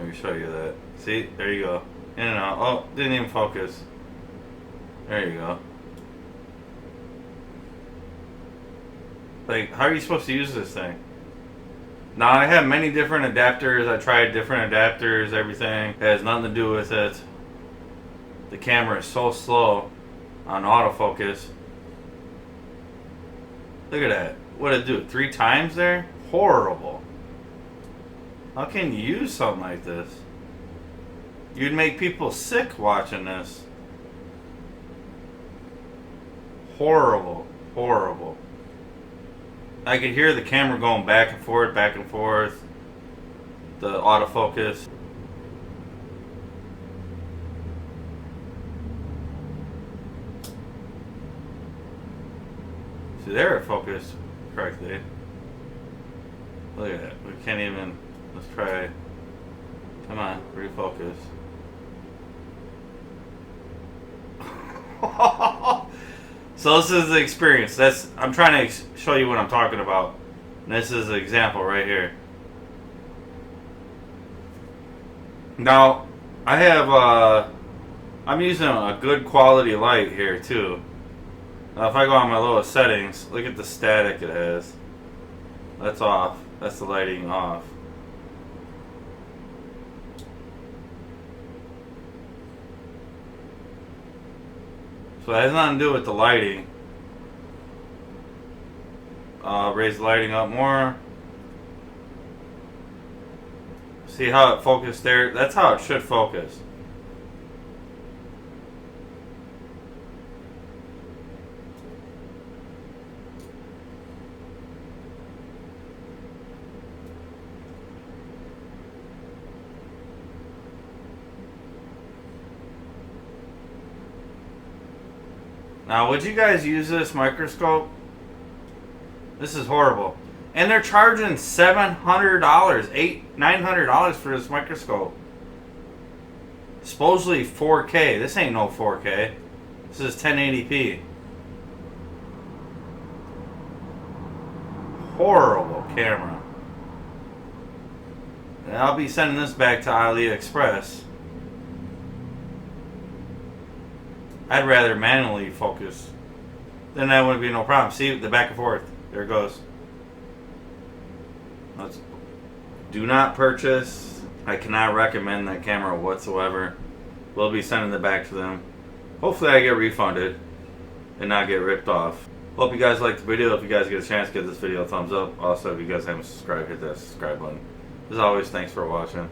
me show you that. See, there you go. In and out. Oh, didn't even focus. There you go. Like, how are you supposed to use this thing? Now, I have many different adapters. I tried different adapters, everything. It has nothing to do with it. The camera is so slow on autofocus. Look at that. What did it do? 3 times there? Horrible. How can you use something like this? You'd make people sick watching this. Horrible. Horrible. I could hear the camera going back and forth, back and forth. The autofocus. See, there it focused correctly. Look at that. We can't even. Let's try. Come on, refocus. So this is the experience. I'm trying to show you what I'm talking about. And this is an example right here. Now, I have I'm using a good quality light here too. Now if I go on my lowest settings, look at the static it has. That's off. That's the lighting off. So it has nothing to do with the lighting. Raise the lighting up more. See how it focused there? That's how it should focus. Now, would you guys use this microscope? This is horrible. And they're charging $700, $900 for this microscope. Supposedly 4K. This ain't no 4K. This is 1080p. Horrible camera. And I'll be sending this back to AliExpress. I'd rather manually focus. Then that wouldn't be no problem. See the back and forth. There it goes. Do not purchase. I cannot recommend that camera whatsoever. We'll be sending it back to them. Hopefully I get refunded and not get ripped off. Hope you guys liked the video. If you guys get a chance, give this video a thumbs up. Also, if you guys haven't subscribed, hit that subscribe button. As always, thanks for watching.